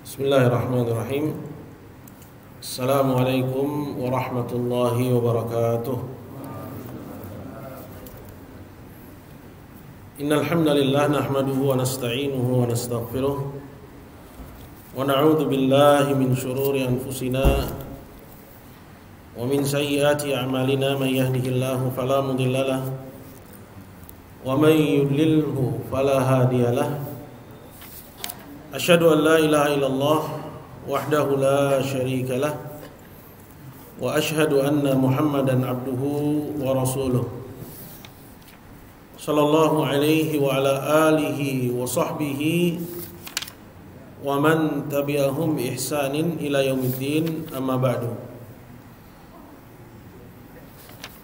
Bismillahirrahmanirrahim. Assalamualaikum warahmatullahi wabarakatuh. Innal hamdalillah nahmaduhu wa nasta'inuhu wa nastaghfiruh wa na'udzu billahi min shururi anfusina wa min sayyiati a'malina may yahdihillahu fala mudilla lahu wa may yudlilhu fala hadiya lahu. Asyhadu an la ilaha illallah wahdahu la syarika lah wa asyhadu anna Muhammadan abduhu wa rasuluh sallallahu alaihi wa ala alihi wa sahbihi wa man tabi'ahum bi ihsanin ila yaumiddin, amma ba'du.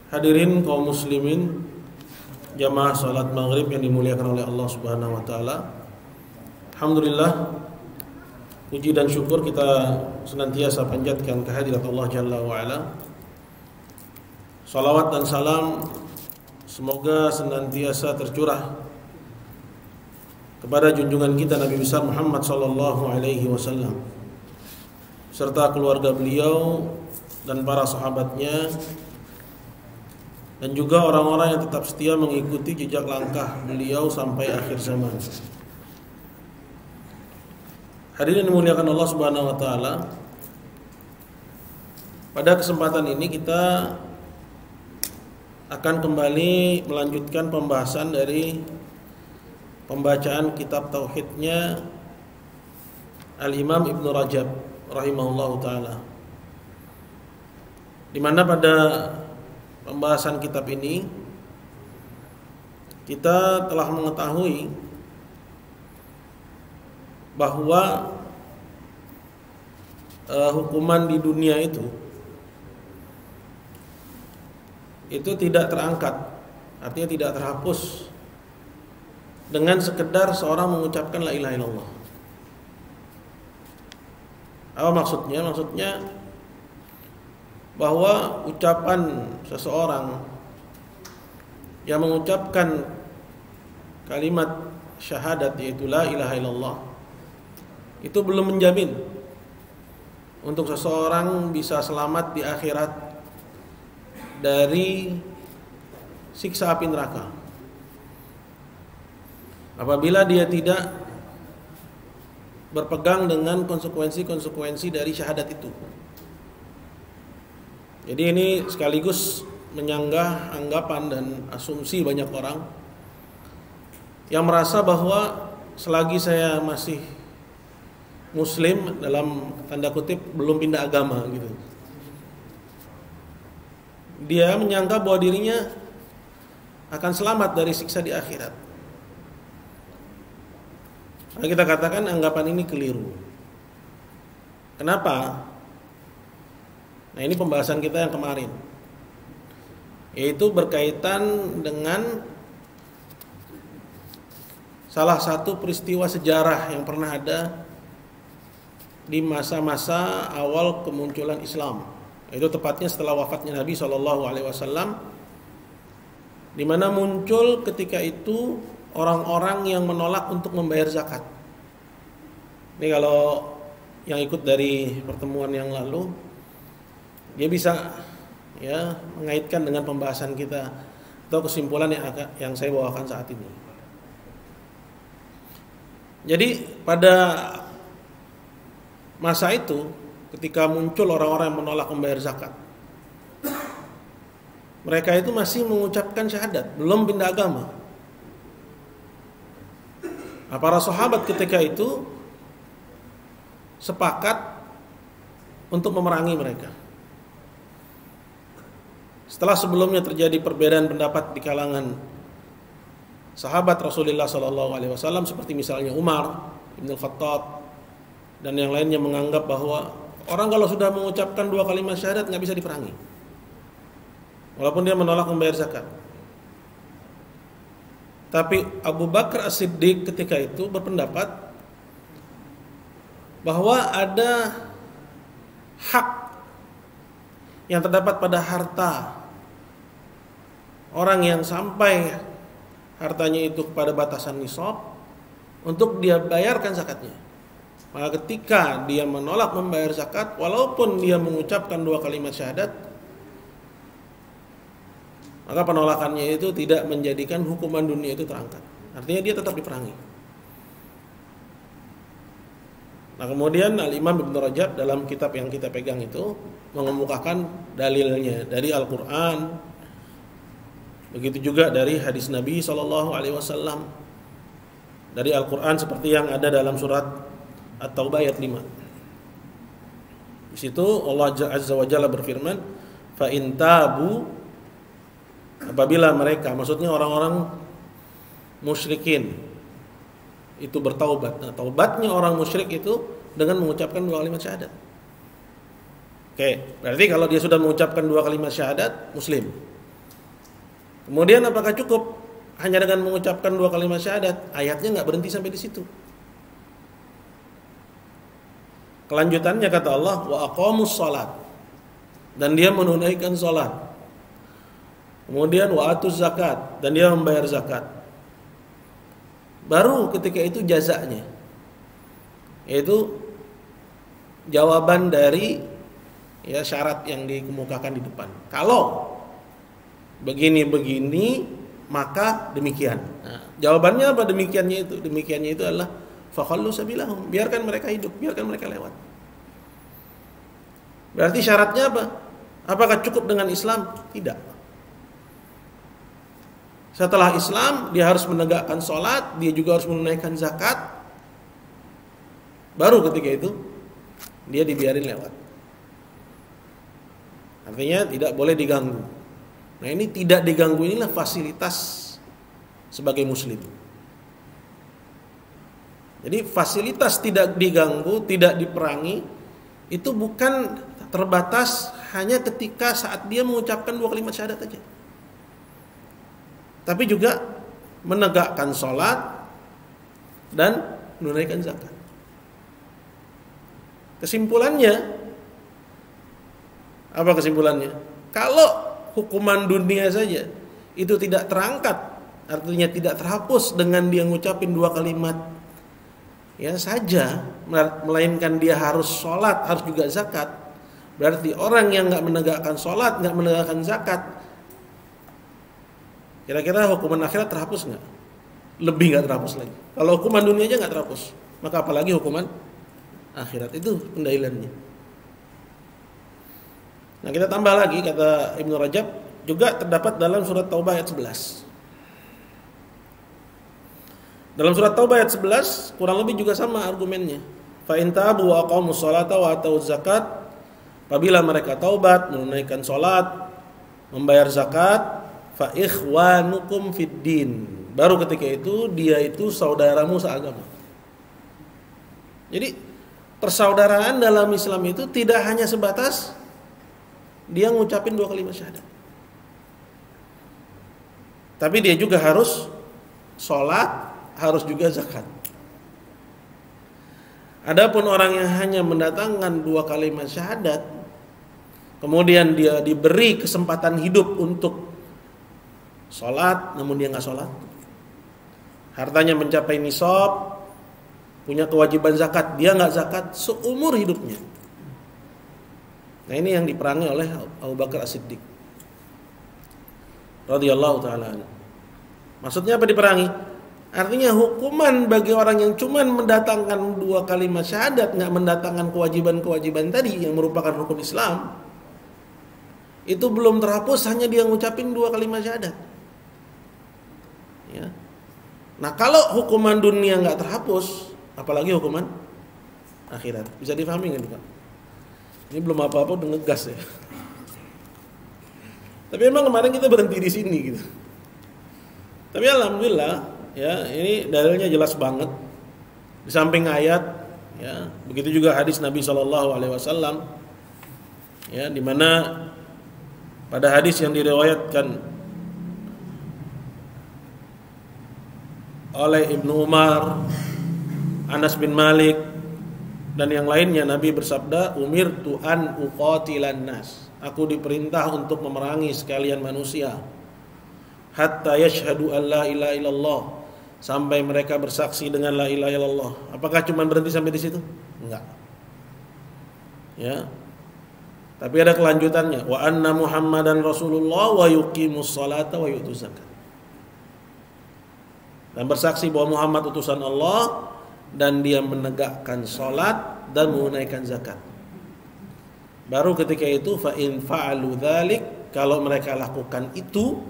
Hadirin kaum muslimin jamaah salat maghrib yang dimuliakan oleh Allah Subhanahu wa taala. Alhamdulillah, puji dan syukur kita senantiasa panjatkan kehadirat Allah Jalla wa'ala. Salawat dan salam semoga senantiasa tercurah kepada junjungan kita Nabi besar Muhammad sallallahu alaihi wasallam serta keluarga beliau dan para sahabatnya, dan juga orang-orang yang tetap setia mengikuti jejak langkah beliau sampai akhir zaman. Hadirin dimuliakan Allah Subhanahu wa taala. Pada kesempatan ini kita akan kembali melanjutkan pembahasan dari pembacaan kitab tauhidnya Al-Imam Ibnu Rajab rahimahullahu taala. Di mana pada pembahasan kitab ini kita telah mengetahui bahwa hukuman di dunia itu tidak terangkat, artinya tidak terhapus dengan sekedar seorang mengucapkan la ilaha illallah. Apa maksudnya? Maksudnya bahwa ucapan seseorang yang mengucapkan kalimat syahadat yaitu la ilaha illallah itu belum menjamin untuk seseorang bisa selamat di akhirat dari siksa api neraka apabila dia tidak berpegang dengan konsekuensi-konsekuensi dari syahadat itu. Jadi ini sekaligus menyanggah anggapan dan asumsi banyak orang yang merasa bahwa selagi saya masih muslim, dalam tanda kutip, belum pindah agama gitu, dia menyangka bahwa dirinya akan selamat dari siksa di akhirat. Nah, kita katakan anggapan ini keliru. Kenapa? Nah, ini pembahasan kita yang kemarin, yaitu berkaitan dengan salah satu peristiwa sejarah yang pernah ada di masa-masa awal kemunculan Islam, itu tepatnya setelah wafatnya Nabi SAW, di mana muncul ketika itu orang-orang yang menolak untuk membayar zakat. Ini kalau yang ikut dari pertemuan yang lalu, dia bisa mengaitkan dengan pembahasan kita atau kesimpulan yang saya bawakan saat ini. Jadi pada masa itu ketika muncul orang-orang yang menolak membayar zakat, mereka itu masih mengucapkan syahadat, belum pindah agama. Nah, para sahabat ketika itu sepakat untuk memerangi mereka. Setelah sebelumnya terjadi perbedaan pendapat di kalangan sahabat Rasulullah SAW, seperti misalnya Umar Ibn Khattab dan yang lainnya menganggap bahwa orang kalau sudah mengucapkan 2 kalimat syahadat nggak bisa diperangi, walaupun dia menolak membayar zakat. Tapi Abu Bakar As-Siddiq ketika itu berpendapat bahwa ada hak yang terdapat pada harta orang yang sampai hartanya itu kepada batasan nisab untuk dia bayarkan zakatnya. Maka ketika dia menolak membayar zakat, walaupun dia mengucapkan 2 kalimat syahadat, maka penolakannya itu tidak menjadikan hukuman dunia itu terangkat. Artinya dia tetap diperangi. Nah kemudian Al-Imam Ibn Rajab dalam kitab yang kita pegang itu mengemukakan dalilnya dari Al-Quran, begitu juga dari hadis Nabi SAW, dari Al-Quran seperti yang ada dalam surat At-Taubah ayat 5. Di situ Allah Azza wa Jalla berfirman, fa in tabu, apabila mereka, maksudnya orang-orang musyrikin itu bertaubat. Nah, taubatnya orang musyrik itu dengan mengucapkan 2 kalimat syahadat. Oke, berarti kalau dia sudah mengucapkan 2 kalimat syahadat, muslim. Kemudian apakah cukup hanya dengan mengucapkan 2 kalimat syahadat? Ayatnya nggak berhenti sampai di situ. Kelanjutannya kata Allah, wa aqamus shalat, dan dia menunaikan salat. Kemudian wa atuz zakat, dan dia membayar zakat. Baru ketika itu jazanya, yaitu jawaban dari syarat yang dikemukakan di depan. Kalau begini-begini maka demikian. Nah, jawabannya apa demikiannya itu? Demikiannya itu adalah fakhallu sabilahum, biarkan mereka hidup, biarkan mereka lewat. Berarti syaratnya apa? Apakah cukup dengan Islam? Tidak. Setelah Islam, dia harus menegakkan sholat, dia juga harus menunaikan zakat. Baru ketika itu, dia dibiarin lewat. Artinya tidak boleh diganggu. Nah ini tidak diganggu, inilah fasilitas sebagai muslim. Jadi fasilitas tidak diganggu, tidak diperangi, itu bukan terbatas hanya ketika saat dia mengucapkan 2 kalimat syahadat saja. Tapi juga menegakkan sholat dan menunaikan zakat. Kesimpulannya, apa kesimpulannya? Kalau hukuman dunia saja itu tidak terangkat, artinya tidak terhapus dengan dia ngucapin 2 kalimat saja, melainkan dia harus sholat, harus juga zakat. Berarti orang yang nggak menegakkan sholat, nggak menegakkan zakat, kira-kira hukuman akhirat terhapus nggak? Lebih nggak terhapus lagi. Kalau hukuman dunia aja nggak terhapus, maka apalagi hukuman akhirat. Itu pendalilannya. Nah kita tambah lagi, kata Ibnu Rajab, juga terdapat dalam surat Taubah ayat 11. Dalam surat Taubah ayat 11 kurang lebih juga sama argumennya. Fa in tabu wa aqamus sholata wa atuz zakat, apabila mereka taubat, menunaikan salat, membayar zakat, fa ikhwanukum fid din, baru ketika itu dia itu saudaramu seagama. Jadi persaudaraan dalam Islam itu tidak hanya sebatas dia ngucapin 2 kalimat syahadat, tapi dia juga harus sholat, harus juga zakat. Adapun orang yang hanya mendatangkan 2 kalimat syahadat, kemudian dia diberi kesempatan hidup untuk sholat, namun dia nggak sholat, hartanya mencapai nisab, punya kewajiban zakat, dia nggak zakat seumur hidupnya. Nah ini yang diperangi oleh Abu Bakar As-Siddiq radhiyallahu taala. Maksudnya apa diperangi? Artinya hukuman bagi orang yang cuma mendatangkan 2 kalimat syahadat, nggak mendatangkan kewajiban-kewajiban tadi yang merupakan rukun Islam, itu belum terhapus hanya dia ngucapin 2 kalimat syahadat. Ya. Nah kalau hukuman dunia nggak terhapus, apalagi hukuman akhirat. Bisa difahami nggak Pak? Ini belum apa-apa udah ngegas ya. Tapi emang kemarin kita berhenti di sini gitu. Tapi alhamdulillah ya, ini dalilnya jelas banget. Di samping ayat, ya, begitu juga hadis Nabi SAW, ya, di mana pada hadis yang diriwayatkan oleh Ibnu Umar, Anas bin Malik dan yang lainnya, Nabi bersabda, umirtu an uqatilan nas, aku diperintah untuk memerangi sekalian manusia, hatta yashhadu an la ilaha illallah, sampai mereka bersaksi dengan la ilaha illallah. Apakah cuma berhenti sampai di situ? Enggak. Ya. Tapi ada kelanjutannya, wa anna Muhammadan Rasulullah wa yuqimus salata wa yu'tuz zakat. Dan bersaksi bahwa Muhammad utusan Allah dan dia menegakkan salat dan menunaikan zakat. Baru ketika itu fa in fa'alu dzalik, kalau mereka lakukan itu,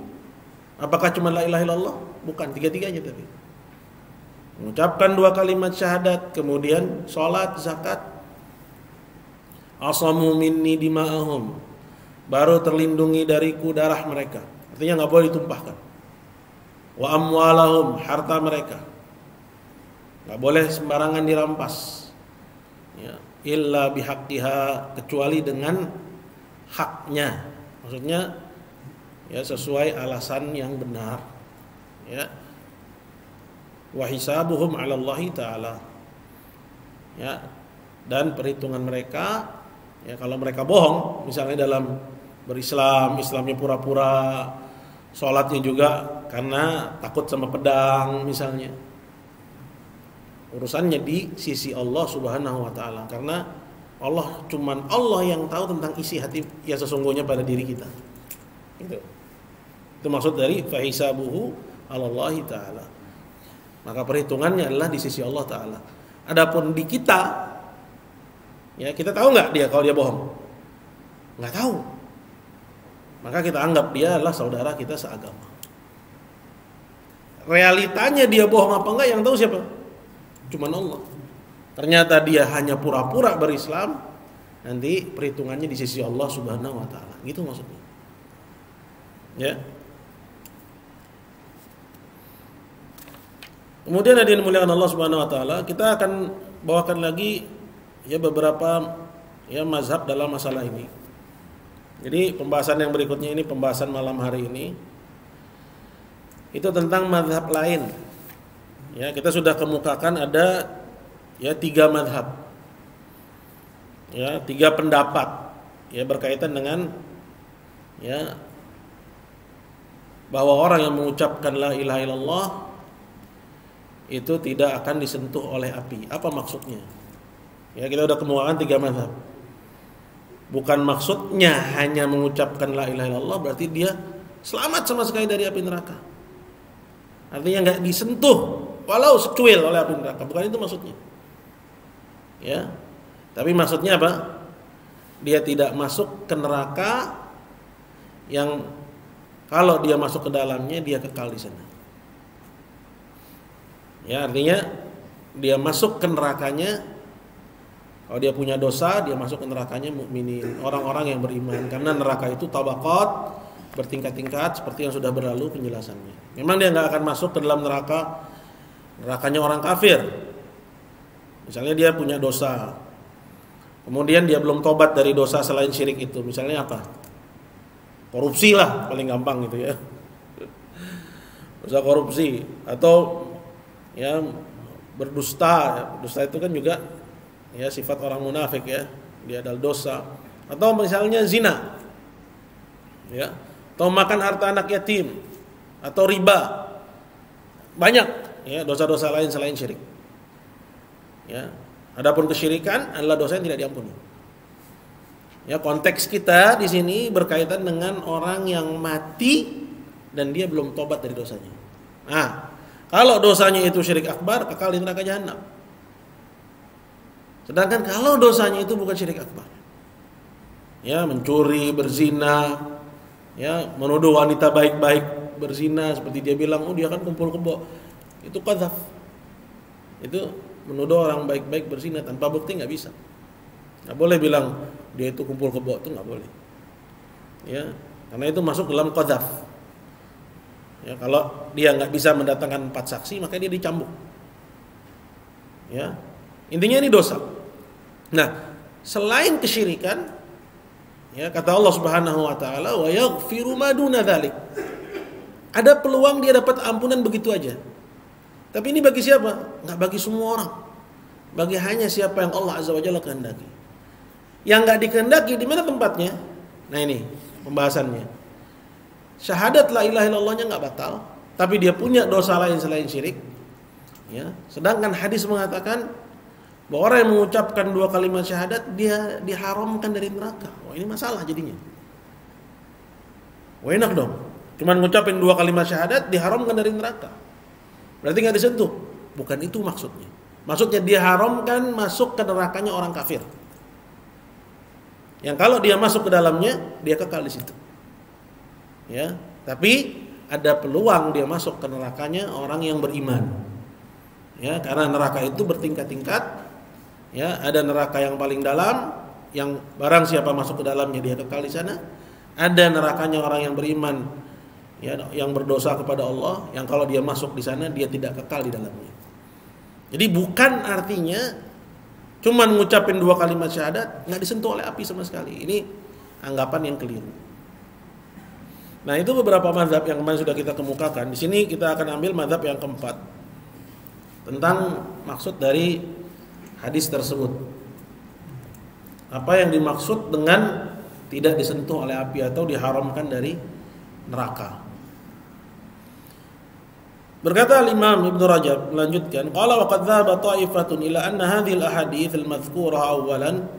apakah cuma la ilaha illallah? Bukan, tiga-tiganya tapi. Mengucapkan 2 kalimat syahadat, kemudian salat, zakat. Asamu minni dima'ahum, baru terlindungi dariku darah mereka. Artinya enggak boleh ditumpahkan. Wa amwalahum, harta mereka enggak boleh sembarangan dirampas. Ya, illa bihaqqiha, kecuali dengan haknya. Maksudnya ya sesuai alasan yang benar. Ya. Wa hisabuhum 'ala Allah taala. Ya. Dan perhitungan mereka, ya kalau mereka bohong, misalnya dalam berislam, Islamnya pura-pura, sholatnya juga karena takut sama pedang misalnya, urusannya di sisi Allah Subhanahu wa taala, karena cuman Allah yang tahu tentang isi hati yang sesungguhnya pada diri kita. Gitu. Itu maksud dari fahisabuhu 'alallahi taala. Maka perhitungannya adalah di sisi Allah taala. Adapun di kita, ya kita tahu nggak dia kalau dia bohong? Nggak tahu. Maka kita anggap dia adalah saudara kita seagama. Realitanya dia bohong apa enggak yang tahu siapa? Cuman Allah. Ternyata dia hanya pura-pura berislam, nanti perhitungannya di sisi Allah Subhanahu wa taala. Gitu maksudnya. Ya. Kemudian hadirin muliakan Allah Subhanahu wa taala, kita akan bawakan lagi ya beberapa ya mazhab dalam masalah ini. Jadi pembahasan yang berikutnya ini, pembahasan malam hari ini, itu tentang mazhab lain. Ya, kita sudah kemukakan ada ya 3 mazhab. Ya, 3 pendapat ya berkaitan dengan ya bahwa orang yang mengucapkan la ilaha illallah itu tidak akan disentuh oleh api. Apa maksudnya? Ya, kita sudah kemukakan 3 mazhab. Bukan maksudnya hanya mengucapkan la ilaha illallah berarti dia selamat sama sekali dari api neraka. Artinya enggak disentuh walau secuil oleh api neraka. Bukan itu maksudnya. Ya. Tapi maksudnya apa? Dia tidak masuk ke neraka yang kalau dia masuk ke dalamnya dia kekal di sana. Ya, artinya dia masuk ke nerakanya, kalau dia punya dosa, dia masuk ke nerakanya mukminin, orang-orang yang beriman. Karena neraka itu tabaqat, bertingkat-tingkat seperti yang sudah berlalu penjelasannya. Memang dia nggak akan masuk ke dalam nerakanya orang kafir. Misalnya dia punya dosa, kemudian dia belum tobat dari dosa selain syirik itu. Misalnya apa? Korupsi lah, paling gampang gitu ya. Dosa korupsi atau ya berdusta. Dusta itu kan juga ya sifat orang munafik ya, dia adalah dosa. Atau misalnya zina, ya, atau makan harta anak yatim, atau riba, banyak ya dosa-dosa lain selain syirik. Ya, adapun kesyirikan adalah dosa yang tidak diampuni. Ya, konteks kita di sini berkaitan dengan orang yang mati dan dia belum tobat dari dosanya. Nah, kalau dosanya itu syirik akbar, kekal di neraka jahanam. Sedangkan kalau dosanya itu bukan syirik akbar, ya mencuri, berzina, ya menuduh wanita baik-baik berzina seperti dia bilang, oh dia kan kumpul kebo, itu qadzaf. Itu menuduh orang baik-baik berzina tanpa bukti nggak bisa. Nggak boleh bilang dia itu kumpul kebo, itu nggak boleh. Ya, karena itu masuk dalam qadzaf. Ya, kalau dia nggak bisa mendatangkan 4 saksi, maka dia dicambuk. Ya, intinya ini dosa. Nah, selain kesyirikan, ya kata Allah Subhanahu wa taala, wa yaghfiru ma duna dzalik. Ada peluang dia dapat ampunan begitu aja. Tapi ini bagi siapa? Enggak bagi semua orang. Bagi hanya siapa yang Allah Azza wa Jalla kehendaki. Yang enggak dikehendaki di mana tempatnya? Nah, ini pembahasannya. Syahadat la ilaha illallahnya enggak batal, tapi dia punya dosa lain selain syirik, Ya, sedangkan hadis mengatakan bahwa orang yang mengucapkan 2 kalimat syahadat dia diharamkan dari neraka. Wah, ini masalah jadinya. Wah, enak dong. Cuman ngucapin 2 kalimat syahadat diharamkan dari neraka. Berarti nggak disentuh. Bukan itu maksudnya. Maksudnya diharamkan masuk ke nerakanya orang kafir. Yang kalau dia masuk ke dalamnya, dia kekal di situ. Ya, tapi ada peluang dia masuk ke nerakanya orang yang beriman. Ya, karena neraka itu bertingkat-tingkat. Ya, ada neraka yang paling dalam, yang barang siapa masuk ke dalamnya dia kekal di sana. Ada nerakanya orang yang beriman, ya, yang berdosa kepada Allah, yang kalau dia masuk di sana dia tidak kekal di dalamnya. Jadi bukan artinya cuman ngucapin 2 kalimat syahadat nggak disentuh oleh api sama sekali. Ini anggapan yang keliru. Nah, itu beberapa mazhab yang kemarin sudah kita kemukakan. Di sini kita akan ambil mazhab yang keempat tentang maksud dari hadis tersebut. Apa yang dimaksud dengan tidak disentuh oleh api atau diharamkan dari neraka? Berkata Imam Ibnu Rajab melanjutkan, qala wa qad dhahaba ta'ifatun ila anna hadhihi al-ahadits al-madhkurah awalan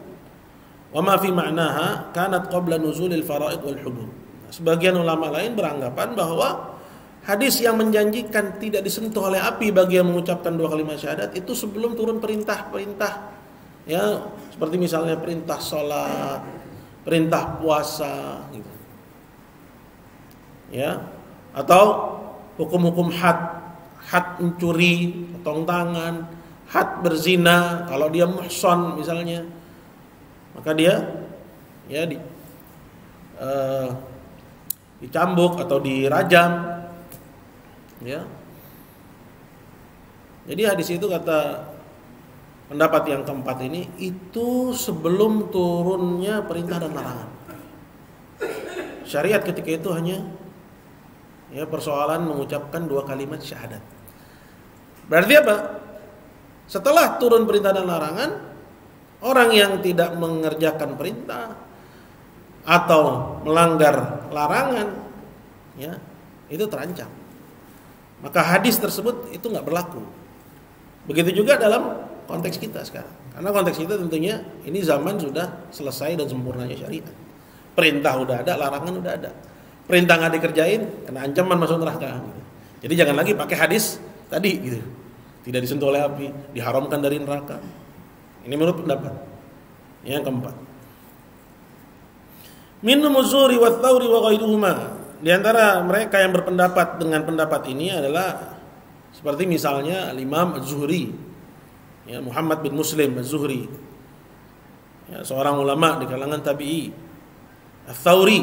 wa ma fi ma'naha kanat qabla nuzulil fara'id wal hudud. Sebagian ulama lain beranggapan bahwa hadis yang menjanjikan tidak disentuh oleh api bagi yang mengucapkan 2 kalimat syahadat itu sebelum turun perintah-perintah, ya, seperti misalnya perintah salat, perintah puasa gitu. Ya, atau hukum-hukum had mencuri, potong tangan, had berzina, kalau dia muhsan misalnya, maka dia ya dicambuk atau dirajam. Ya. Jadi hadis itu kata pendapat yang keempat ini itu sebelum turunnya perintah dan larangan. Syariat ketika itu hanya ya persoalan mengucapkan 2 kalimat syahadat. Berarti apa? Setelah turun perintah dan larangan, orang yang tidak mengerjakan perintah atau melanggar larangan, ya, itu terancam. Maka hadis tersebut itu nggak berlaku. Begitu juga dalam konteks kita sekarang. Karena konteks kita tentunya ini zaman sudah selesai dan sempurnanya syariat. Perintah udah ada, larangan udah ada. Perintah nggak dikerjain, kena ancaman masuk neraka. Gitu. Jadi jangan lagi pakai hadis tadi, gitu. Tidak disentuh oleh api, diharamkan dari neraka. Ini menurut pendapat yang keempat. Minum Zuri wa Tsauri wa ghairuhuma. Di antara mereka yang berpendapat dengan pendapat ini adalah seperti misalnya Imam Az-Zuhri, ya, Muhammad bin Muslim Az-Zuhri, ya, seorang ulama di kalangan tabi'i. Ats-Tsauri,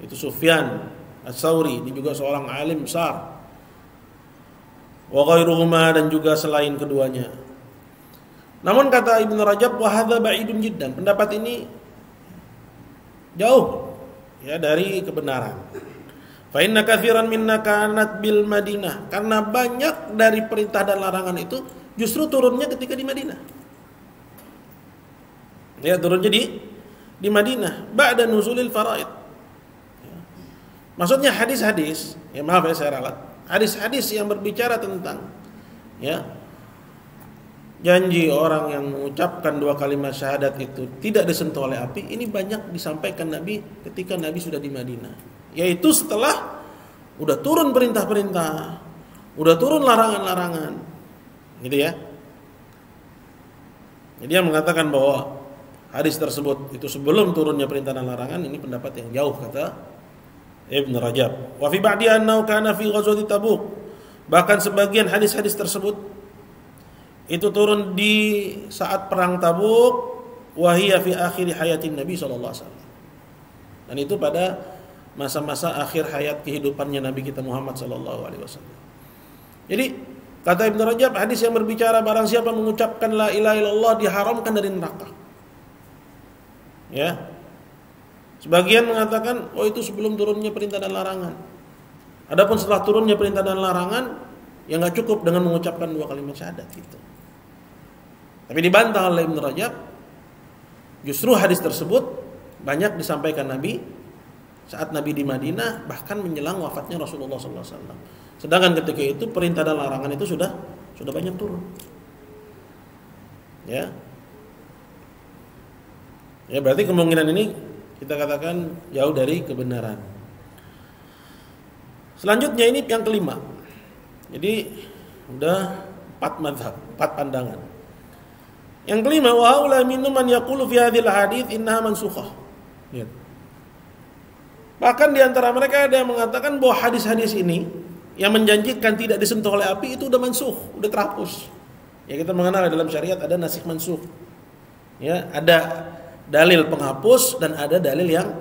itu Sufyan Ats-Tsauri, ini juga seorang alim besar. Wa ghairuhuma, dan juga selain keduanya. Namun kata Ibnu Rajab, wa hadza ba'idun jiddan. Pendapat ini jauh ya dari kebenaran. Fa inna katsiran minna kanat bil Madinah. Karena banyak dari perintah dan larangan itu justru turunnya ketika di Madinah. Ya, turunnya di Madinah ba'da nuzulil faraid. Ya. Maksudnya hadis-hadis, ya maaf ya saya ralat. Hadis-hadis yang berbicara tentang ya janji orang yang mengucapkan 2 kalimat syahadat itu tidak disentuh oleh api, ini banyak disampaikan Nabi ketika Nabi sudah di Madinah. Yaitu setelah udah turun perintah-perintah, udah turun larangan-larangan. Gitu ya. Jadi yang mengatakan bahwa hadis tersebut itu sebelum turunnya perintah dan larangan, ini pendapat yang jauh kata Ibnu Rajab. Wa fi ba'di annahu kana fi ghazwati Tabuk. Bahkan sebagian hadis-hadis tersebut itu turun di saat perang Tabuk, wa hiya fi akhir hayatin Nabi sallallahu alaihi wasallam. Dan itu pada masa-masa akhir hayat kehidupannya Nabi kita Muhammad sallallahu alaihi wasallam. Jadi kata Ibnu Rajab, hadis yang berbicara barang siapa mengucapkan la ilaha illallah diharamkan dari neraka. Ya. Sebagian mengatakan, oh itu sebelum turunnya perintah dan larangan. Adapun setelah turunnya perintah dan larangan, ya nggak cukup dengan mengucapkan 2 kalimat syahadat itu. Tapi dibantah oleh Ibnu Rajab, justru hadis tersebut banyak disampaikan Nabi saat Nabi di Madinah, bahkan menjelang wafatnya Rasulullah SAW. Sedangkan ketika itu perintah dan larangan itu sudah sudah banyak turun. Ya. Ya berarti kemungkinan ini kita katakan jauh dari kebenaran. Selanjutnya ini yang kelima. Jadi udah 4 mazhab, 4 pandangan. Yang kelima, wa haula minhum man yaqulu fi hadhil hadits innaha mansukhah. Lihat. Bahkan di antara mereka ada yang mengatakan bahwa hadis-hadis ini yang menjanjikan tidak disentuh oleh api itu udah mansukh, udah terhapus. Ya kita mengenal dalam syariat ada nasikh mansukh. Ya, ada dalil penghapus dan ada dalil yang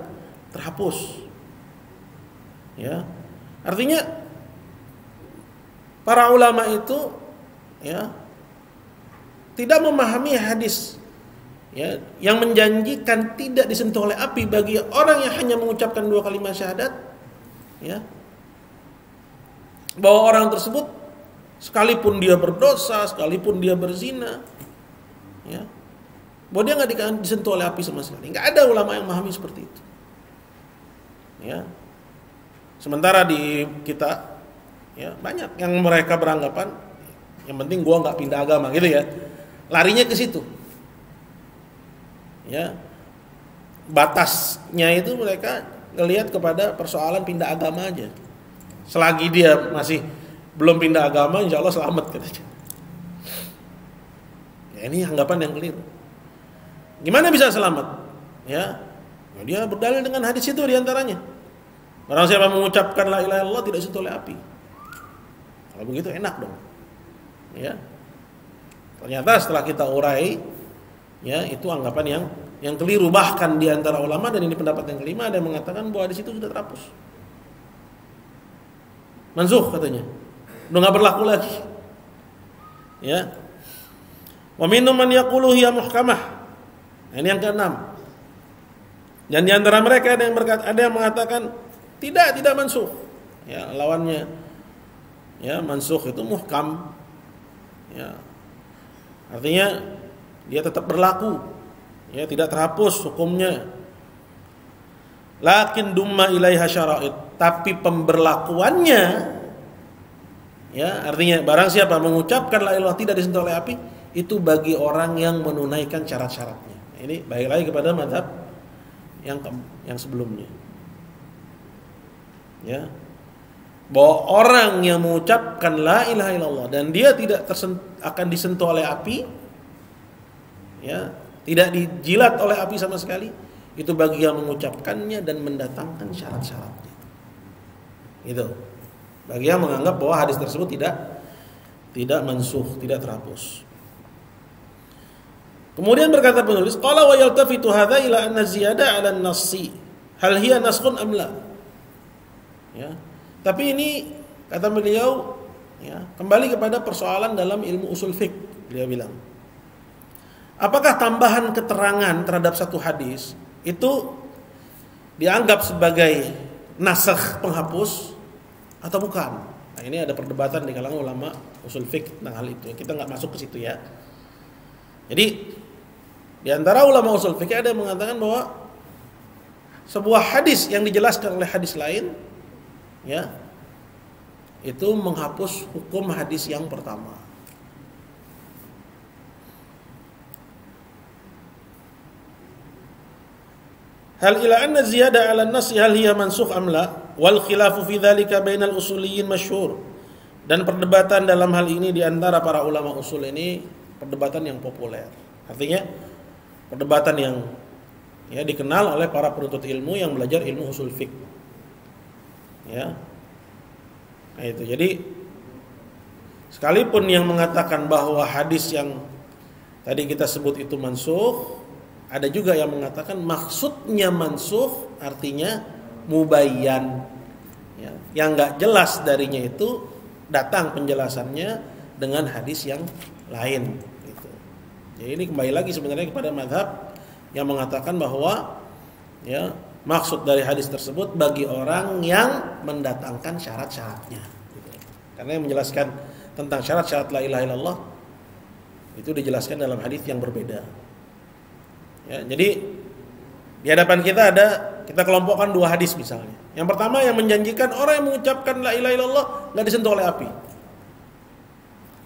terhapus. Ya. Artinya para ulama itu ya tidak memahami hadis ya yang menjanjikan tidak disentuh oleh api bagi orang yang hanya mengucapkan 2 kalimat syahadat, ya, bahwa orang tersebut sekalipun dia berdosa, sekalipun dia berzina, ya, bahwa dia nggak disentuh oleh api sama sekali. Nggak ada ulama yang memahami seperti itu, ya. Sementara di kita ya banyak yang mereka beranggapan yang penting gua nggak pindah agama gitu ya, larinya ke situ. Ya, batasnya itu mereka ngelihat kepada persoalan pindah agama aja. Selagi dia masih belum pindah agama, insya Allah selamat katanya. Ya, ini anggapan yang keliru. Gimana bisa selamat? Ya, dia berdalil dengan hadis itu diantaranya. Barang siapa mengucapkan la ilaha illallah tidak disentuh oleh api. Kalau begitu enak dong. Ya. Ternyata setelah kita urai, ya itu anggapan yang keliru. Bahkan di antara ulama, dan ini pendapat yang kelima, ada yang mengatakan bahwa di situ sudah terhapus. Mansukh katanya. Udah enggak berlaku lagi. Ya. Wa minhum man yaqulu hiya muhkamah. Nah, ini yang keenam. Dan di antara mereka ada yang mengatakan tidak mansukh. Ya, lawannya ya mansukh itu muhkam. Ya. Artinya dia tetap berlaku. Ya, tidak terhapus hukumnya. Lakin dumma ilaiha syara'id, tapi pemberlakuannya ya, artinya barang siapa mengucapkan la ilaha tidak disentuh oleh api, itu bagi orang yang menunaikan syarat-syaratnya. Ini balik lagi kepada mazhab yang sebelumnya. Ya, bahwa orang yang mengucapkan la ilaha illallah dan dia tidak akan disentuh oleh api, ya, tidak dijilat oleh api sama sekali, itu bagi yang mengucapkannya dan mendatangkan syarat-syaratnya. Itu bagi yang menganggap bahwa hadis tersebut tidak mansukh, tidak terhapus. Kemudian berkata penulis, qala wa yaltafitu hadza ila anna ziyada 'ala an-nassi hal hiya naskhun am la. Ya. Tapi ini kata beliau ya, kembali kepada persoalan dalam ilmu usul fiqh. Beliau bilang, apakah tambahan keterangan terhadap satu hadis itu dianggap sebagai nasakh, penghapus, atau bukan? Nah, ini ada perdebatan di kalangan ulama usul fiqh tentang hal itu. Kita nggak masuk ke situ ya. Jadi di antara ulama usul fiqh ada yang mengatakan bahwa sebuah hadis yang dijelaskan oleh hadis lain, ya, itu menghapus hukum hadis yang pertama. Hal ila anna ziyada 'ala an-nass hal hiya mansukh am la wal khilafu fi dzalika bainal usuliyyin masyhur. Dan perdebatan dalam hal ini di antara para ulama usul ini perdebatan yang populer. Artinya perdebatan yang ya dikenal oleh para penuntut ilmu yang belajar ilmu usul fiqh. Ya. Nah, itu. Jadi sekalipun yang mengatakan bahwa hadis yang tadi kita sebut itu mansukh, ada juga yang mengatakan maksudnya mansukh artinya mubayyan. Ya, yang enggak jelas darinya itu datang penjelasannya dengan hadis yang lain gitu. Jadi ini kembali lagi sebenarnya kepada mazhab yang mengatakan bahwa ya maksud dari hadis tersebut bagi orang yang mendatangkan syarat-syaratnya. Karena yang menjelaskan tentang syarat-syarat la ilaha illallah itu dijelaskan dalam hadis yang berbeda. Ya, jadi di hadapan kita kelompokkan 2 hadis misalnya. Yang pertama yang menjanjikan orang yang mengucapkan la ilaha illallah nggak disentuh oleh api.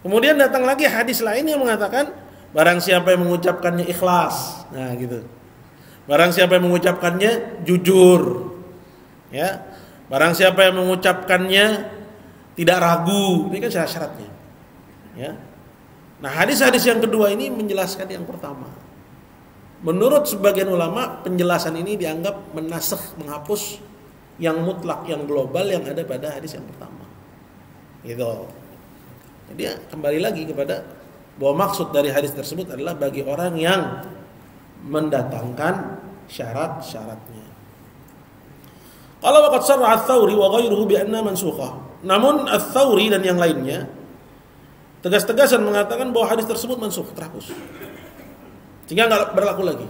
Kemudian datang lagi hadis lain yang mengatakan barang siapa yang mengucapkannya ikhlas. Nah, gitu. Barang siapa yang mengucapkannya jujur. Ya. Barang siapa yang mengucapkannya tidak ragu. Ini kan syarat-syaratnya. Ya. Nah, hadis-hadis yang kedua ini menjelaskan yang pertama. Menurut sebagian ulama, penjelasan ini dianggap menasakh, menghapus yang mutlak, yang global yang ada pada hadis yang pertama. Gitu. Jadi kembali lagi kepada bahwa maksud dari hadis tersebut adalah bagi orang yang mendatangkan syarat-syaratnya. Qala waqad sarraha Ats-Tsauri wa ghairuhu bi anna mansukhah. Namun Ats-Tsauri dan yang lainnya tegas-tegasan mengatakan bahwa hadis tersebut mansukh, terhapus. Sehingga enggak berlaku lagi.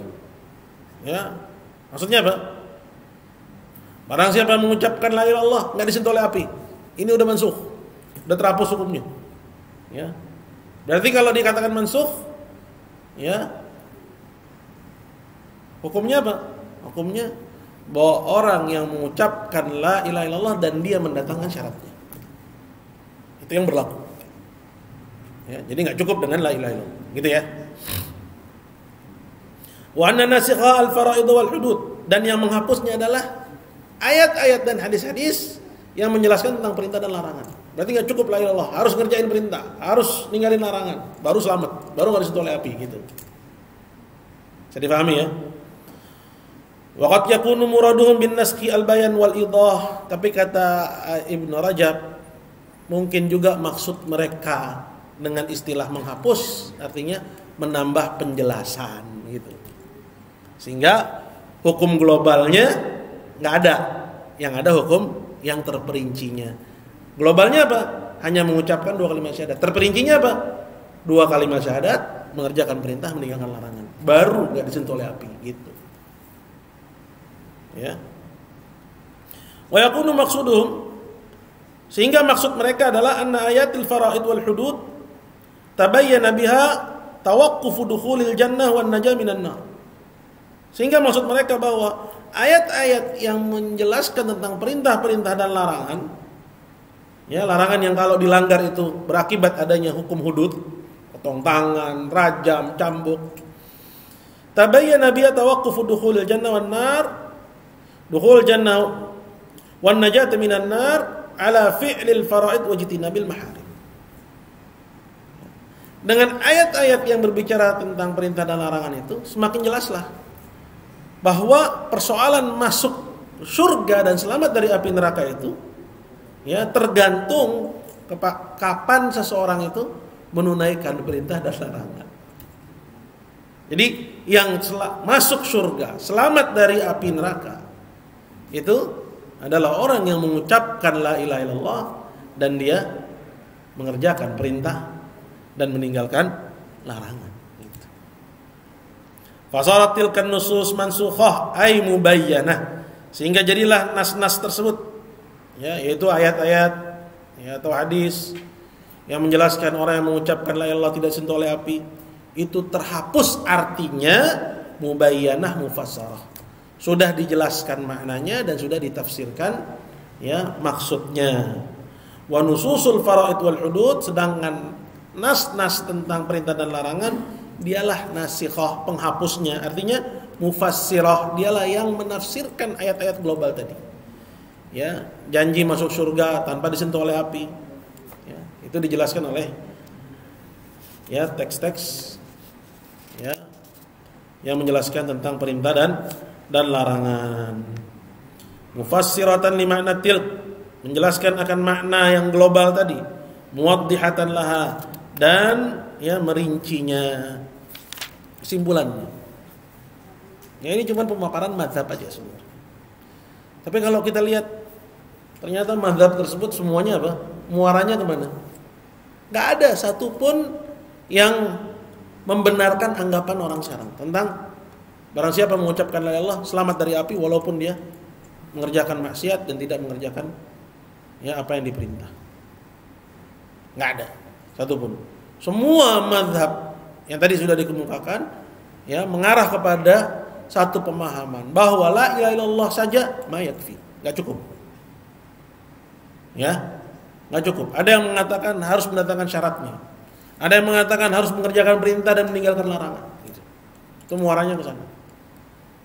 Ya. Maksudnya apa? Barang siapa yang mengucapkan la ilaha illallah enggak disentuh oleh api. Ini udah mansukh. Udah terhapus hukumnya. Ya. Berarti kalau dikatakan mansukh, ya. Hukumnya apa? Hukumnya bahwa orang yang mengucapkan la ilaha illallah dan dia mendatangkan syaratnya. Itu yang berlaku. Ya, jadi enggak cukup dengan la ilaha illallah, gitu ya. Wa anna nasikha al-fara'id wal hudud, dan yang menghapusnya adalah ayat-ayat dan hadis-hadis yang menjelaskan tentang perintah dan larangan. Berarti enggak cukup la ilaha illallah, harus ngerjain perintah, harus ninggalin larangan, baru selamat, baru enggak disentuh oleh api, gitu. Bisa dipahami ya? Waqad yakunu muraduhum bin naski al-bayan wal idah. Tapi kata Ibnu Rajab, mungkin juga maksud mereka dengan istilah menghapus artinya menambah penjelasan gitu. Sehingga hukum globalnya enggak ada. Yang ada hukum yang terperincinya. Globalnya apa? Hanya mengucapkan 2 kalimat syahadat. Terperincinya apa? 2 kalimat syahadat, mengerjakan perintah, meninggalkan larangan. Baru enggak disentuh oleh api gitu. Ya. Wa yakunu maqsuduhum, sehingga maksud mereka adalah anna ayatil faraid wal hudud tabayyana biha tawaqqufu dukhulil jannah wan najah minan nar. Sehingga maksud mereka bahwa ayat-ayat yang menjelaskan tentang perintah-perintah dan larangan, ya, larangan yang kalau dilanggar itu berakibat adanya hukum hudud, potong tangan, rajam, cambuk. Tabayyana biha tawaqqufu dukhulil jannah wan nar, dukhul jannah wan najat minan nar ala fi'lil faraid wa jitinabil maharim. Dengan ayat-ayat yang berbicara tentang perintah dan larangan itu semakin jelaslah bahwa persoalan masuk surga dan selamat dari api neraka itu, ya, tergantung kapan seseorang itu menunaikan perintah dan larangan. Jadi yang masuk surga, selamat dari api neraka, itu adalah orang yang mengucapkan la ilaha illallah dan dia mengerjakan perintah dan meninggalkan larangan. Fasarat tilkan nusus mansukhah ay mubayyanah, sehingga jadilah nas-nas tersebut, ya, yaitu ayat-ayat, ya, atau hadis yang menjelaskan orang yang mengucapkan la ilaha illallah tidak disentuh oleh api itu terhapus, artinya mubayyanah mufassarah. Sudah dijelaskan maknanya dan sudah ditafsirkan, ya, maksudnya. Wa nususul faraid wal hudud, sedangkan nas-nas tentang perintah dan larangan dialah nasikhah, penghapusnya. Artinya mufassirah, dialah yang menafsirkan ayat-ayat global tadi. Ya, janji masuk surga tanpa disentuh oleh api. Ya, itu dijelaskan oleh, ya, teks-teks, ya, yang menjelaskan tentang perintah dan larangan. Mufassiratan li ma'na tilk, menjelaskan akan makna yang global tadi, muwaddihatan laha, dan, ya, merincinya, kesimpulannya. Ya, ini cuma pemaparan mazhab aja sebenarnya. Tapi kalau kita lihat, ternyata mazhab tersebut semuanya apa? Muaranya kemana? Gak ada satupun yang membenarkan anggapan orang sekarang tentang barang siapa mengucapkan la ilaha illallah selamat dari api walaupun dia mengerjakan maksiat dan tidak mengerjakan, ya, apa yang diperintah. Nggak ada satupun. Semua mazhab yang tadi sudah dikemukakan, ya, mengarah kepada satu pemahaman bahwa la ilaha illallah saja ma yakfi, nggak cukup. Ya, nggak cukup. Ada yang mengatakan harus mendatangkan syaratnya. Ada yang mengatakan harus mengerjakan perintah dan meninggalkan larangan. Gitu. Itu muaranya ke sana.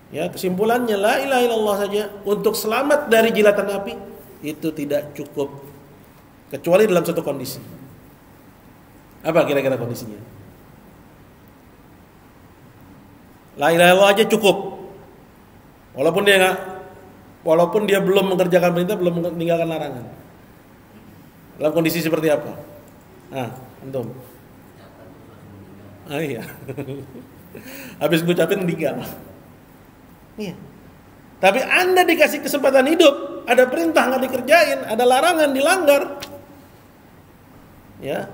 Ya, kesimpulannya la ilaha illallah saja untuk selamat dari jilatan api itu tidak cukup kecuali dalam satu kondisi. Apa kira-kira kondisinya? La ilaha illallah aja cukup. Walaupun dia belum mengerjakan perintah, belum meninggalkan larangan. Dalam kondisi seperti apa? Antum. Iya. Habis ngucapin meninggal. Iya. Tapi Anda dikasih kesempatan hidup, ada perintah nggak dikerjain, ada larangan dilanggar. Ya.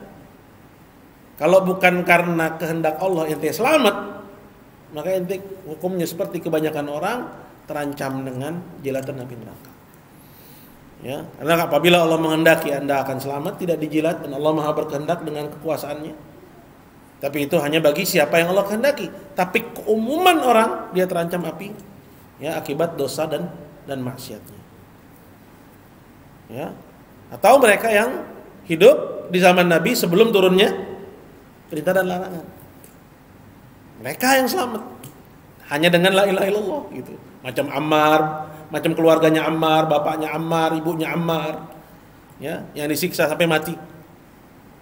Kalau bukan karena kehendak Allah ente selamat, maka ente hukumnya seperti kebanyakan orang terancam dengan jilatan api neraka. Ya, karena apabila Allah menghendaki Anda akan selamat, tidak dijilat, dan Allah Maha berkehendak dengan kekuasaannya. Tapi itu hanya bagi siapa yang Allah kehendaki. Tapi keumuman orang dia terancam api, ya, akibat dosa dan maksiatnya. Ya, atau mereka yang hidup di zaman Nabi sebelum turunnya perintah dan larangan. Mereka yang selamat hanya dengan la ilaha illallah gitu. Macam Ammar, macam keluarganya Ammar, bapaknya Ammar, ibunya Ammar, ya, yang disiksa sampai mati.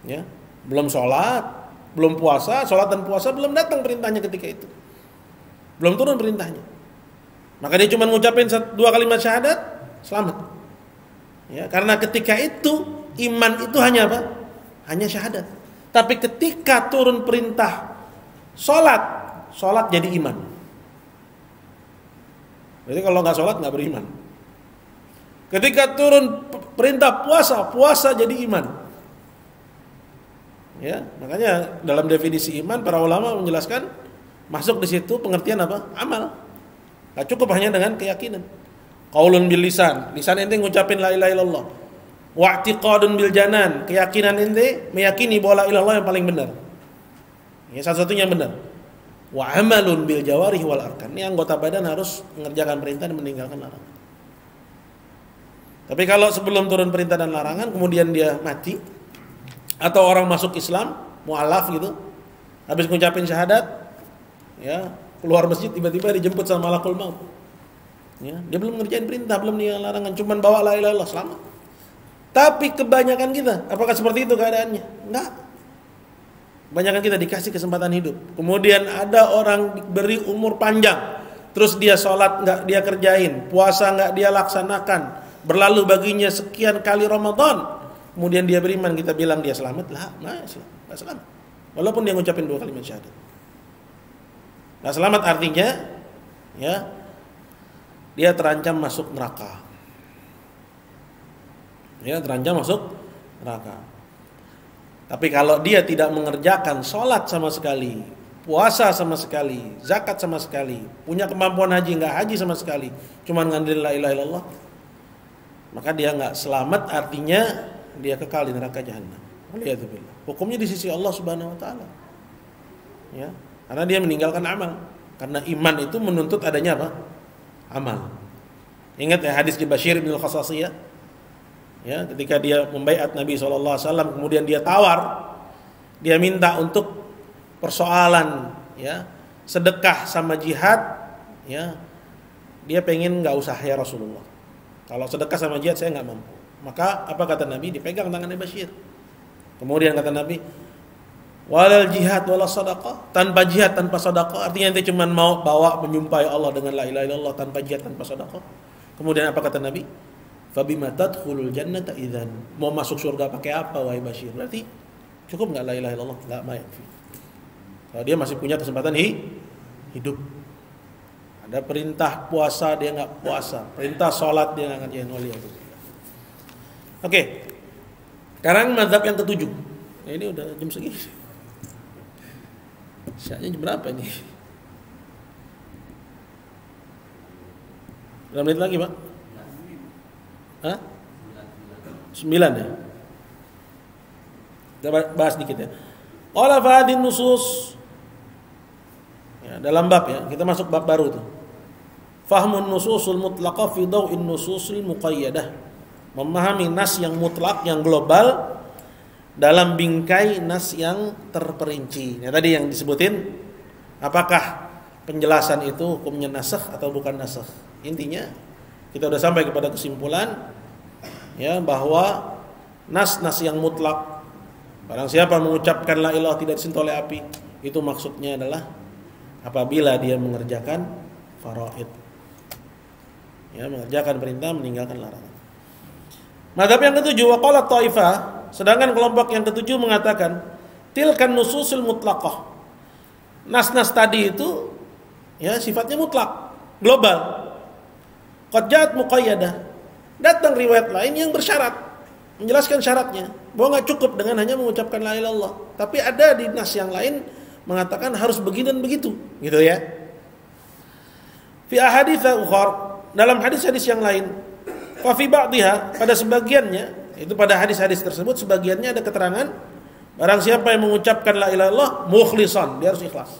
Ya, belum sholat, belum puasa, sholat dan puasa belum datang perintahnya ketika itu. Belum turun perintahnya. Maka dia cuma ngucapin 2 kalimat syahadat, selamat. Ya, karena ketika itu iman itu hanya apa? Hanya syahadat. Tapi ketika turun perintah sholat jadi iman. Jadi kalau nggak sholat nggak beriman. Ketika turun perintah puasa jadi iman. Ya, makanya dalam definisi iman para ulama menjelaskan masuk di situ pengertian apa? Amal. Gak cukup hanya dengan keyakinan. Qaulun bil lisan ente ngucapin la ilaha illallah. Wa'tiqadun bil janan, keyakinan ente meyakini bahwa la ilaha illallah yang paling benar. Ya, satu-satunya yang benar. Wa amalun bil jawarih wal arkan. Ini anggota badan harus mengerjakan perintah dan meninggalkan larangan. Tapi kalau sebelum turun perintah dan larangan kemudian dia mati atau orang masuk Islam, mualaf gitu, habis ngucapin syahadat, ya, keluar masjid tiba-tiba dijemput sama malakul maut. Ya, dia belum ngerjain perintah, belum meninggalkan larangan, cuman bawa la ilaha illallah, selamat. Tapi kebanyakan kita, apakah seperti itu keadaannya? Enggak. Kebanyakan kita dikasih kesempatan hidup. Kemudian ada orang diberi umur panjang, terus dia sholat nggak dia kerjain, puasa nggak dia laksanakan, berlalu baginya sekian kali Ramadan, kemudian dia beriman, kita bilang dia selamat lah, nggak selamat. Walaupun dia ngucapin 2 kalimat syahadat. Nggak selamat artinya, ya, dia terancam masuk neraka. Ya, terancam masuk neraka. Tapi kalau dia tidak mengerjakan sholat sama sekali, puasa sama sekali, zakat sama sekali, punya kemampuan haji, nggak haji sama sekali, cuma ngandelin la ilaha illallah, maka dia nggak selamat, artinya dia kekal di neraka jahanam. Waliyadzubillah. Hukumnya di sisi Allah Subhanahu Wa Taala. Ya, karena dia meninggalkan amal. Karena iman itu menuntut adanya apa? Amal. Ingat ya hadis di Bashir bin Al-Khasasiyah. Ya, ketika dia membaiat Nabi SAW, kemudian dia tawar, dia minta untuk persoalan, ya, sedekah sama jihad, ya, dia pengen nggak usah ya Rasulullah. Kalau sedekah sama jihad saya nggak mampu. Maka apa kata Nabi? Dipegang tangannya Bashir. Kemudian kata Nabi, walal jihad wala sadaqah, tanpa jihad tanpa sedekah, artinya ente cuma mau bawa menyumpai Allah dengan la ilaha illallah tanpa jihad tanpa sedekah. Kemudian apa kata Nabi? Fabima tadkhulul jannata idzan. Mau masuk surga pakai apa wahai Bashir? Berarti cukup enggak la ilaha illallah? La ma yakfi. Kalau dia masih punya kesempatan hidup. Ada perintah puasa dia enggak puasa, perintah salat dia enggak ngerjain, waliyadzubillah. Oke. Sekarang mazhab yang ke-7. Nah, ini udah jam segini. Siapnya jam berapa ini? Berapa menit lagi, Pak? 9 ya. Kita bahas dikit ya. Qala fa'adin nusus. Ya, dalam bab ya, kita masuk bab baru tuh. Fahmun nususul mutlaqah fi daw'in nususil muqayyadah. Memahami nas yang mutlak, yang global dalam bingkai nas yang terperinci. Tadi yang disebutin, apakah penjelasan itu hukumnya nasakh atau bukan nasakh? Intinya kita sudah sampai kepada kesimpulan ya bahwa nas-nas yang mutlak, barang siapa mengucapkan la ilaha tidak disentuh oleh api, itu maksudnya adalah apabila dia mengerjakan faraid. Ya, mengerjakan perintah, meninggalkan larangan. Mazhab yang ketujuh, waqala taifah, sedangkan kelompok yang ketujuh mengatakan tilkan nususul mutlaqah. Nas-nas tadi itu ya sifatnya mutlak, global. Qad ja'at muqayyadah. Datang riwayat lain yang bersyarat, menjelaskan syaratnya, bahwa enggak cukup dengan hanya mengucapkan la ilaha illallah, tapi ada di nas yang lain mengatakan harus begini dan begitu, gitu ya. Fi ahaditsa ukhar, dalam hadis-hadis yang lain, fa fi ba'dihha, pada sebagiannya, itu pada hadis-hadis tersebut sebagiannya ada keterangan barang siapa yang mengucapkan la ilaha illallah mukhlishan, dia harus ikhlas.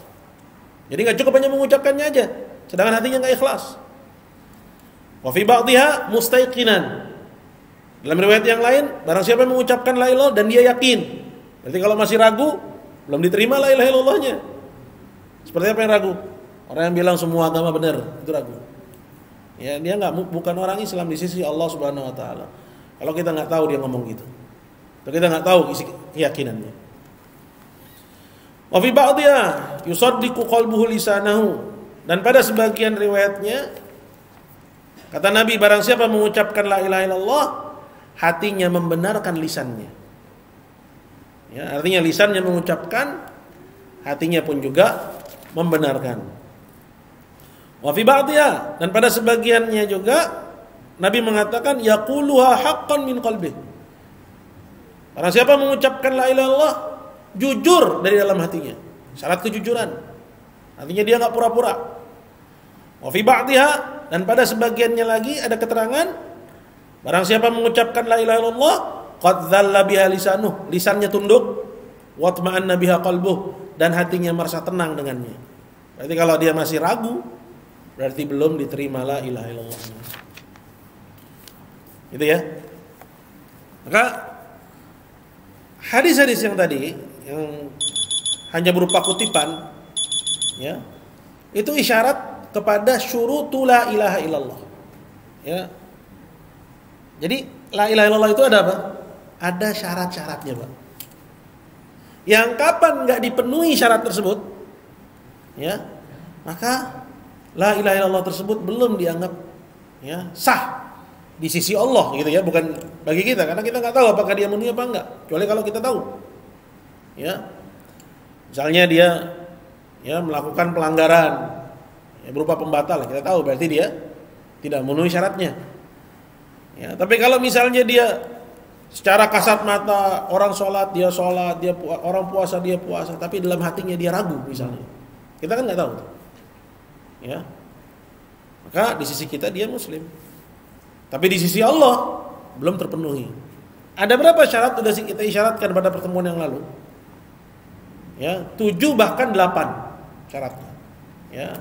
Jadi enggak cukup hanya mengucapkannya aja, sedangkan hatinya enggak ikhlas. Wa fi ba'dihha mustaiqinan. Dalam riwayat yang lain, barang siapa yang mengucapkan la ilaha dan dia yakin. Berarti kalau masih ragu, belum diterima la ilaha illallahnya. Seperti apa yang ragu? Orang yang bilang semua agama benar, itu ragu. Ya, dia bukan orang Islam di sisi Allah Subhanahu wa taala. Kalau kita enggak tahu dia ngomong gitu. Kalau kita enggak tahu isi keyakinannya. Wa fi ba'dihha yusaddiqu qalbuhu lisanahu. Dan pada sebagian riwayatnya kata Nabi, barang siapa mengucapkan la ilaha illallah, hatinya membenarkan lisannya. Ya, artinya lisannya mengucapkan, hatinya pun juga membenarkan. Wa fi ba'dihha, dan pada sebagiannya juga Nabi mengatakan yaquluha haqqan min qalbih. Barang siapa mengucapkan la ilaha illallah, jujur dari dalam hatinya. Syarat kejujuran. Artinya dia enggak pura-pura. Wa fi ba'dihha, dan pada sebagiannya lagi ada keterangan barang siapa mengucapkan la ilaha illallah qad dzalla biha lisanuh, lisannya tunduk, wa tma'anna biha qalbuh, dan hatinya merasa tenang dengannya. Berarti kalau dia masih ragu, berarti belum diterima la ilaha illallah. Gitu ya. Maka hadis-hadis yang tadi yang hanya berupa kutipan ya, itu isyarat kepada syurutu la ilaha illallah. Ya. Jadi la ilaha illallah itu ada apa? Ada syarat-syaratnya, Pak. Yang kapan enggak dipenuhi syarat tersebut, ya, maka la ilaha illallah tersebut belum dianggap ya sah di sisi Allah, gitu ya, bukan bagi kita, karena kita enggak tahu apakah dia memenuhi apa enggak, kecuali kalau kita tahu. Ya. Misalnya dia ya melakukan pelanggaran ya, berupa pembatal, kita tahu berarti dia tidak memenuhi syaratnya. Ya, tapi kalau misalnya dia secara kasat mata orang sholat, dia orang puasa dia puasa, tapi dalam hatinya dia ragu misalnya, kita kan nggak tahu. Ya, maka di sisi kita dia muslim, tapi di sisi Allah belum terpenuhi. Ada berapa syarat sudah kita isyaratkan pada pertemuan yang lalu? Ya, 7 bahkan 8 syaratnya. Ya.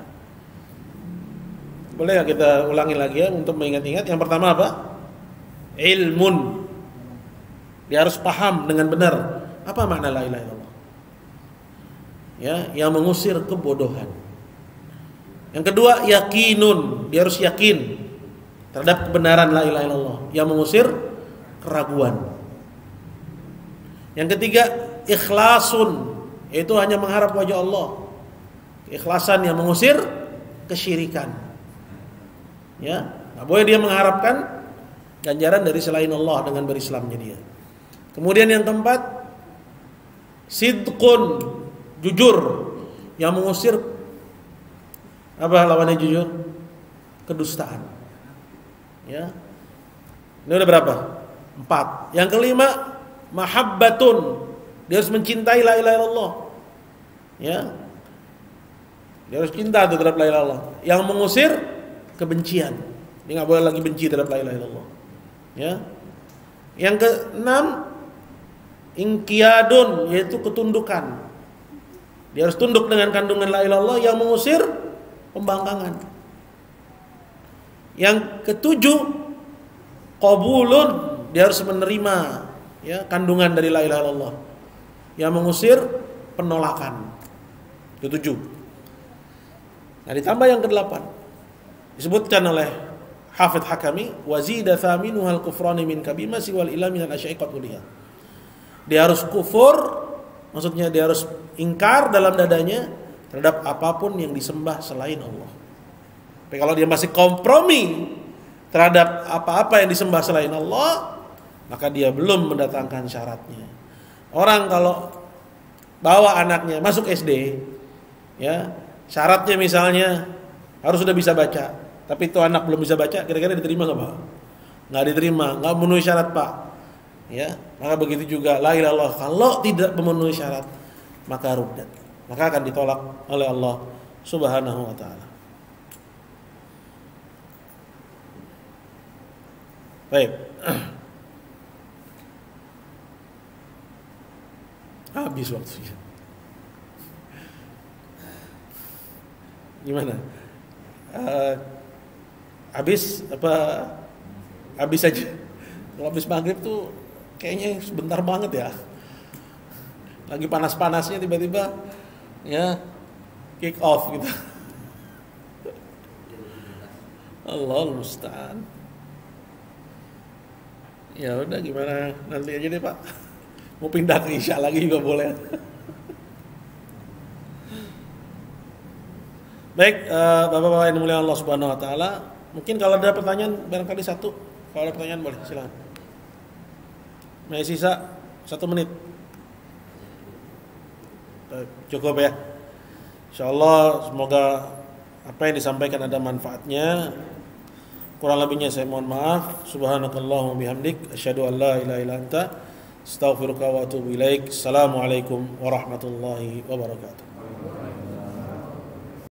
Boleh ya kita ulangi lagi ya untuk mengingat-ingat. Yang pertama apa? Ilmun. Dia harus paham dengan benar apa makna la ilaha illallah. Ya, yang mengusir kebodohan. Yang kedua, yakinun. Dia harus yakin terhadap kebenaran la ilaha illallah, yang mengusir keraguan. Yang ketiga, ikhlasun, yaitu hanya mengharap wajah Allah. Ikhlasan yang mengusir kesyirikan. Ya, enggak boleh dia mengharapkan ganjaran dari selain Allah dengan berislamnya dia. Kemudian yang keempat, sidqun, jujur, yang mengusir apa lawannya jujur? Kedustaan. Ya. Ini udah berapa? 4. Yang kelima, mahabbatun, dia harus mencintai la ilaha illallah. Ya. Dia harus cinta terhadap la ilaha illallah. Yang mengusir kebencian. Dia enggak boleh lagi benci terhadap la ilaha illallah. Ya. Yang keenam, inqiyadun, yaitu ketundukan. Dia harus tunduk dengan kandungan la ilaha illallah, yang mengusir pembangkangan. Yang ketujuh, qabulun, dia harus menerima ya, kandungan dari la ilaha illallah. Yang mengusir penolakan. Itu 7. Nah, ditambah yang ke-8. Disebutkan oleh Hafidz Hakami, wazida thaminuhal kufrani min kabima siwal ila minal asyaiqat uliha. Dia harus kufur, maksudnya dia harus ingkar dalam dadanya terhadap apapun yang disembah selain Allah. Tapi kalau dia masih kompromi terhadap apa-apa yang disembah selain Allah, maka dia belum mendatangkan syaratnya. Orang kalau bawa anaknya masuk SD, ya, syaratnya misalnya harus sudah bisa baca, tapi itu anak belum bisa baca, kira-kira diterima nggak Pak? Nggak diterima, nggak memenuhi syarat Pak. Ya, maka begitu juga la ilaha illallah kalau tidak memenuhi syarat maka ruddat, maka akan ditolak oleh Allah Subhanahu wa taala. Baik. Habis waktunya. Gimana? Habis apa? Habis aja. Kalau habis maghrib tuh kayaknya sebentar banget ya. Lagi panas-panasnya tiba-tiba ya kick off gitu. Allahul musta'an. Ya udah gimana nanti aja deh Pak. Mau pindah ke Isya lagi juga boleh. Baik, Bapak-bapak yang dimuliakan Allah Subhanahu wa taala, mungkin kalau ada pertanyaan barangkali satu. Kalau ada pertanyaan boleh, silakan. Masih sisa 1 menit. Cukup ya. Insyaallah semoga apa yang disampaikan ada manfaatnya. Kurang lebihnya saya mohon maaf. Subhanakallahumma bihamdik asyhadu an la ilaha illa anta astaghfiruka wa atubu ilaik. Assalamualaikum warahmatullahi wabarakatuh.